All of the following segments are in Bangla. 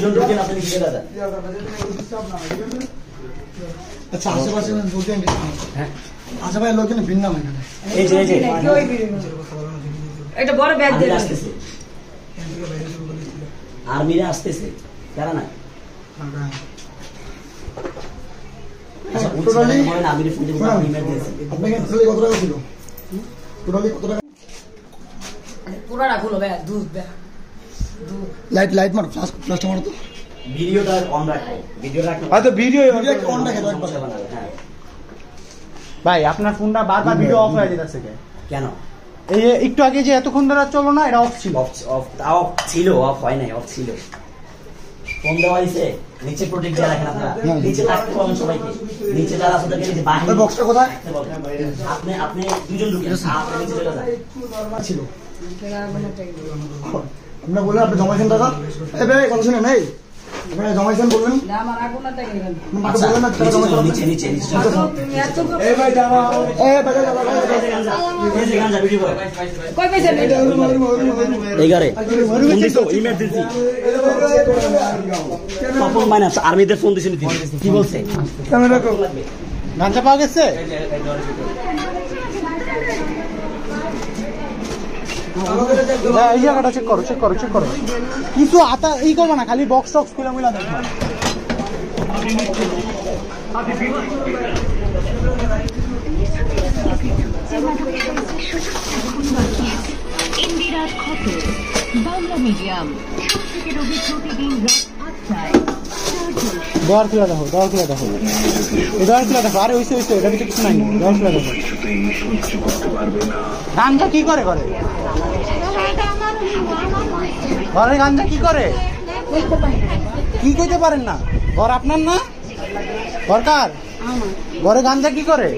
দুজন ঢুকেন আপনি নিচে দাদা। আচ্ছা আশেপাশে লোকজন হ্যাঁ আশেপাশে লোকজন ভিন্ন হয় না এই যে এটা বড় ব্যাগ দিয়ে আসতেছে আর্মিরা আসতেছে কারা না আচ্ছা টোটালি বলেন আর্মির ফোন দিয়ে ইমেল দিয়েছে আপনাকে টোটালি কত টাকা ছিল টোটালি কত টাকা পুরাটা খুলো ব্যাগ দুধ ব্যাগ লাইট মার ফ্লাশ মার তো ভিডিওটা অন রাখো ভিডিওটা হয়তো ভিডিও অন রাখে একবার হ্যাঁ ভাই আপনার ফোনটা বারবার ভিডিও অফ হয়ে যাচ্ছে কেন এই একটু আগে যে এতক্ষণ ধরে চলো না এটা অফ ছিল অফ ছিল অফ হয় নাই অফ ছিল ফোন দেওয়া হয়েছে নিচে প্রোটেক্ট দিয়ে রাখেন আপনারা নিচে থাকতে বলেন সবাইকে নিচে যারা আছে তাদেরকে নিচে বাইরে বক্সটা কোথায় আপনি দুজন ঢুকেন আপনি নিচে চলে যান ছিল আপনি বললেন আপনি জমাইছেন টাকা এই ভাই কথা শুনেন এই আপনি জমাইছেন বলবেন না আমার আগুনটা গেলেন আচ্ছা বললেন না টাকা জমাইছেন নিচে তুমি এত এই ভাই দাঁড়া এই ভাই গাঞ্জা ভিডিও করো কই পয়সা নেই এগারে ফোন দিছো ইমার্জেন্সি তপন মাইনাস আর্মিদের ফোন দিছেন কি বলছে ক্যামেরা কো গাঞ্জা পাওয়া গেছে এই জায়গাটা চেক করো কিছু আতা এই করবো না খালি বক্স টক্স খুলে মিলা দেখো ইন্দিরা খত বাংলা মিডিয়াম সবথেকে রোগী প্রতিদিন রাত ৮টায় দর খুলে দেখো এই দর খুলে দেখো আরে হইছে এটা ভিতরে কিছু নাই দর খুলে দেখো গাঞ্জা কি করে ঘরে গাঞ্জা কি করে কি কইতে পারেন না ঘর আপনার না সরকার ঘরে গাঞ্জা কি করে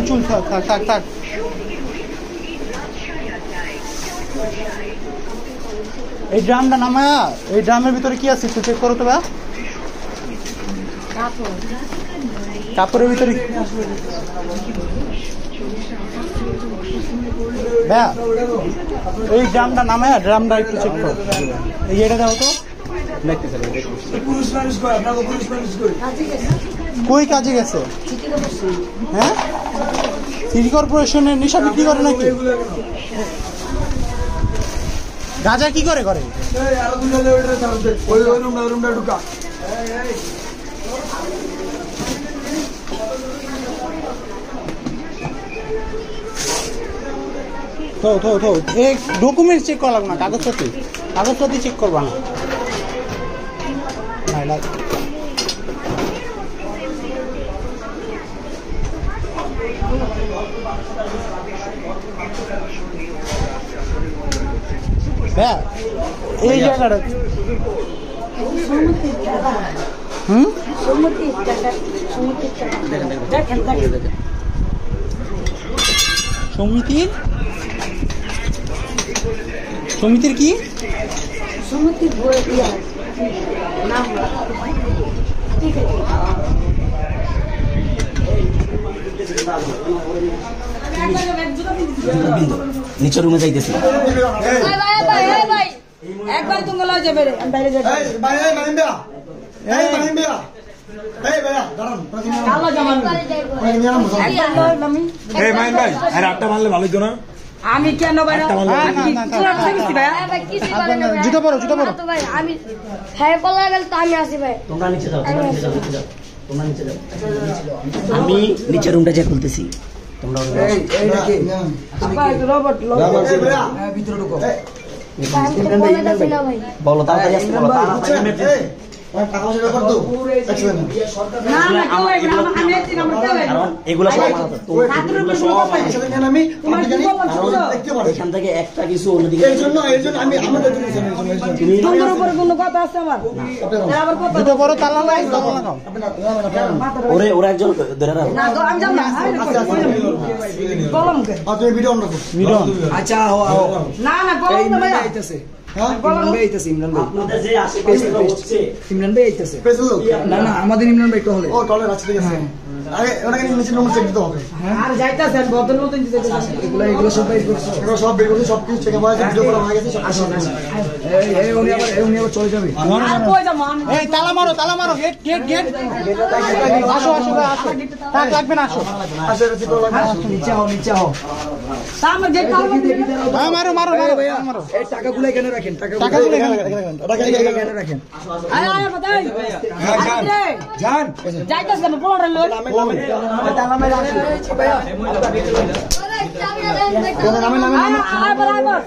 চুল থাক এই ড্রামটা নামায়া এই ড্রামের ভিতরে কি আছে একটু চেক করো তো ভাই কাপড়ের ভিতরে ভাইয়া এই ড্রামটা নামায়া ড্রামটা একটু চেক করো এই এটা দাও তো কই কাজে গেছে হ্যাঁ সিটি কর্পোরেশনের নেশা বিক্রি করে নাকি গাঁজা কি করে তো এই ডকুমেন্ট চেক করা লাগবে না কাগজপত্র চেক করবা না এই জায়গাটা সমিতির কি সমিতির নাম ঠিক আছে নিচের রুমে যাইতেছি একবার তুমি লয়ে যাবে আমি বাইরে যাই আমি কেন জুতো পরো আমি হ্যাঁ বলা গেল তো আমি আসি ভাই তোমরা নিচে যাও আমি নিচের রুমটা চেক করতেছি তোমরা ভিতরে ঢুকো বলো তাড়াতাড়ি আসতে বলো এগুলো সব এখান থেকে একটা কিছু অন্যদিকে ওরা একজন ধরে আচ্ছা ইমরান ভাই আইতেছে না আমাদের ইমরান ভাই হলে আরে ওনাকে নিচে নম্বর চেক দিতে হবে। আর যাইতাছেন বদল মতন দিতে এগুলো সব বের করছো, এগুলো সব বের করছো, সব কিছু চেক করা হয়েছে, ভিডিও করা হয়ে গেছে, সব কিছু। এই উনি আবার চলে যাবে। আর কই যাবো আমি? এই তালা মারো গেট আসো টাক লাগবে না আসো আসে রিসিভ করো লাগবে। নিচে হও সামনে গেট তালা হ্যাঁ মারো এই টাকাগুলো এখানে রাখেন, টাকাগুলো এখানে এখানে রাখেন। আয় আয় বাতাই যান যাইতাছেন পোলারে লই আয় বরাবর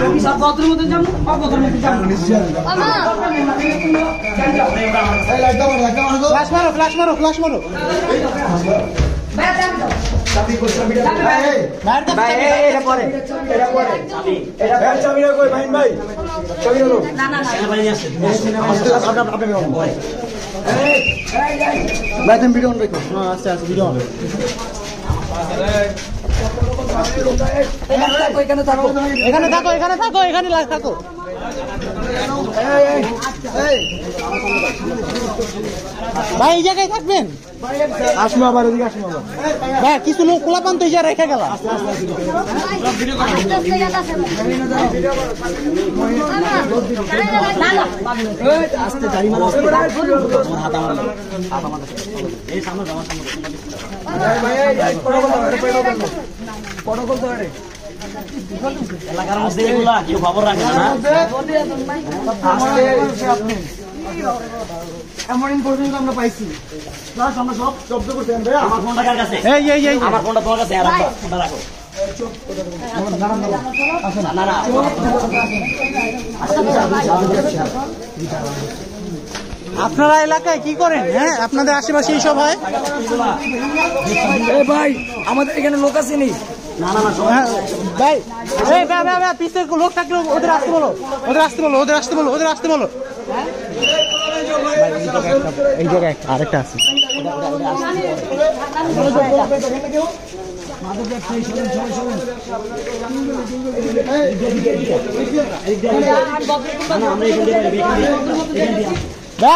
আমি সব বদল মতন যাবো বদল মতন যাবো এই লাইট দাও, ফ্ল্যাশ মারো ভাই এটা পরে এটা চাবিটা কই ভাই? ভাই চাবিটা দাও। সেনাবাহিনী আসছে ভাই তুমি ভিডিও অন রাখো। আচ্ছা ভিডিও হবে এখানে থাকো ভাই এই জায়গায় থাকবেন। আসুন আবার এদিকে, আসুন আবার। ভাই কিছু লোক খোলাপান তো এই জায়গায় রেখে গেল। আস্তে গাড়ি মারা হাত আমার এই সামনে যাওয়ার এলাকার মধ্যে এগুলা কেউ খবর রাখে না। এমন ইনফরমেশন আমরা পাইছি, প্লাস আমরা সব জব্দ করতে হবে। আমার ফোনটা কার কাছে? এই আমার ফোনটা তোমার কাছে, আর ফোনটা রাখো। না না আপনারা এলাকায় কি করেন? হ্যাঁ আপনাদের আশেপাশে এইসব হয়? ভাই আমাদের এখানে লোক আছে নি? না না হ্যাঁ, ভাই পিছের লোক থাকলে ওদের আসতে বলো এই জায়গায় আরেকটা আছে।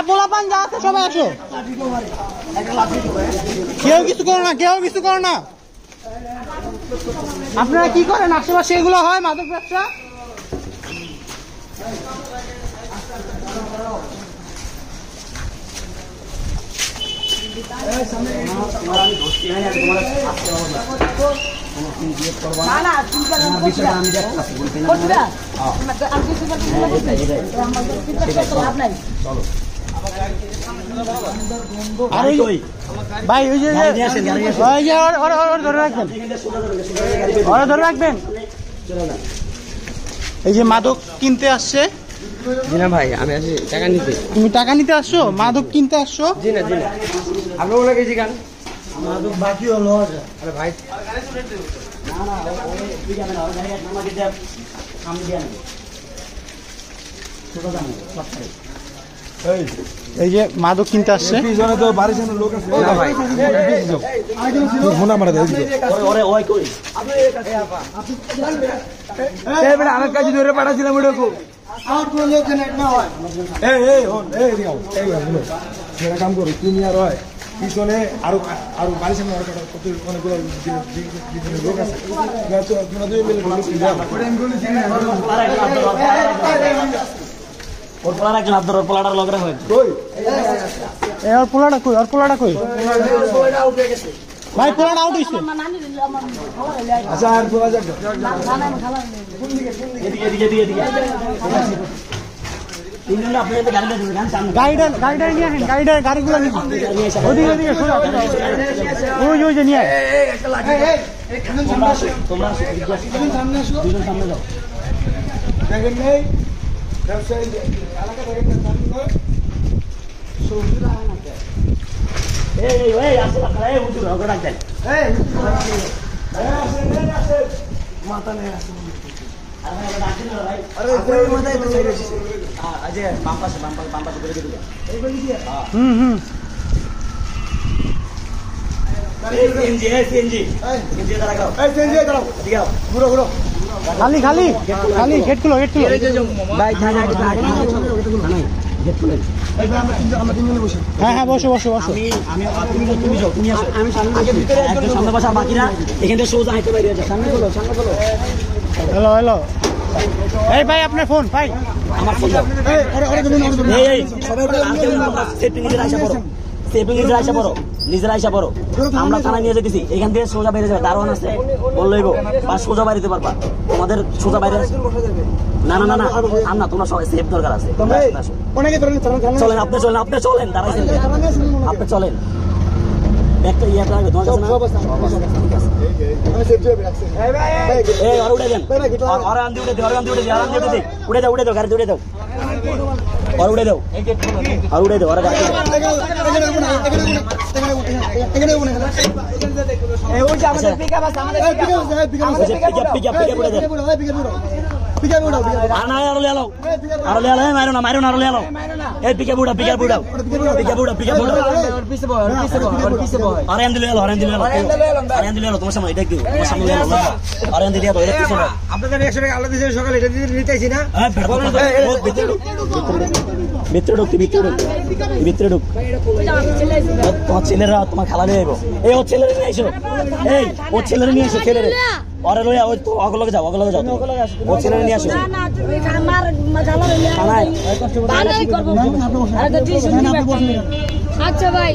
পোলাপান যা আছে সবাই আসো, কেউ কিছু করো না। আপনারা কি করেন আশেপাশে? এগুলো হয় মাদক ব্যবসা? না না চিন্তা করছি না আমি কিছু লাভ নাই আর ভাই ওই যে ধরে রাখবেন এই যে মাদক কিনতে আসছে। জি না ভাই, আমি আসি টাকা নিতে। তুমি টাকা নিতে আসছো? মাদক কিনতে আসছো? জি না আপনার ওলা গেছি গান মাদক বাকি হলো। আরে ভাই এই যে মাদক কিনতে আসছে। পিছনে তো বাড়ির সামনে লোক আছে। না ভাই ফোন নাম্বার দাও। আমার কাছে ধরে পাঠাছিলাম ওটা খুব আর কোন লোক না হয়। সেটা কাম করো তুমি আর হয় পিছনে আরো বাড়ির সামনে অনেকগুলো লোক আছে। ওর পোলার একজন হাত ধরো, ওর পোলাটার লগরা হয়। ওর পোলাটা কই? ভাই পোলাটা আউট হইছে। আচ্ছা আর বলা যাক এদিকে তিনজন আপনি গাড়িটা দেবেন, গান সামনে গাড়িটা নিয়ে আসেন, গাড়িগুলো ওদিকে সোজা ওই যে নিয়ে তোমরা সামনে আসো, দুজন সামনে যাও। দেখেন নেই ব্যবসায়ী এলাকা দেখেন এই আসো আপনারা, এই উঠুন, ওকে ডাকতেন। মাথা নেই আসে। আরে মাথায় তো ছেড়ে দিছে। আজে বাম পাশে করে দিবে। সিএনজি দাঁড়াও। ঘুরো খালি গেট খুলো ভাই গেট খুলে আমরা তিনজনে বসে হ্যাঁ হ্যাঁ বসো বসো বসো তুমি যাও, তুমি আসো। একজন সামনে বসা, বাকিরা এখান থেকে সোজা হাঁটতে বাইরে যাও। সামনে বলো, সামনে বলো। হ্যালো হ্যালো এই ভাই আপনার ফোন ভাই আমার ফোন দাও। এই সবাই সেফটি নিজেরা আইসা পড়ো, সেফটি নিজেরা আইসা পড়ো, নিজেরা আইসা পড়ো। আমরা থানায় নিয়ে যেতেছি, এখান থেকে সোজা বাইরে যাবে। দারোয়ান আছে বললেইব, বা সোজা বাইরে যেতে পারবা। তোমাদের সোজা বাইরে না না না না আর না, তোমরা সবাই সেফ দরকার আছে। অনেকে ধরেন চলেন, আপনি চলেন, আপনি চলেন, দাঁড়াইছেন কেন? আপনি চলেন। একটা ইয়ে লাগবে তোমার কাছে না? এই আর উঠে দেন, আর আন্দি উঠে দে, আর আন্দি উঠে দে, আর আন্দি উঠে দে, উঠে দাও, উঠে দাও, গাড়িতে উঠে দাও, আর উঠে দাও, আর উঠে দাও, আর গাড়িতে দাও। পিকআপ উঠে দেন। আর না আরো লেলো, আরো লেলো, মারো না, মারো না, আরো লেলো। এই পিকআপ উঠাও, পিকআপ উঠাও, পিকআপ উঠাও, পিকআপ উঠাও। আর আন্দি লেলো, আর আন্দি লেলো, আর আন্দি লেলো, তোমার সামনে এটা কি? তোমার সামনে লেলো, আর আন্দি দিয়া দাও, এটা পিছনে। আপনাদের 100 টাকা আলাদা দিয়েছেন সকালে, এটা দিয়ে নিতেছি না। হ্যাঁ, ভিতরে ঢুক, ভিতরে ঢুক, ভিতরে ঢুক। তোমার ছেলেরা তোমার খালা নিয়ে আইবো। এই ওর ছেলেরা নিয়ে আইসো, এই ওর ছেলেরা নিয়ে আসো, ছেলেরে ওরে লইয়া ওই তো অগলকে যাও, অগলকে যাও, ওর ছেলেরা নিয়ে আসো থানায়। আচ্ছা ভাই।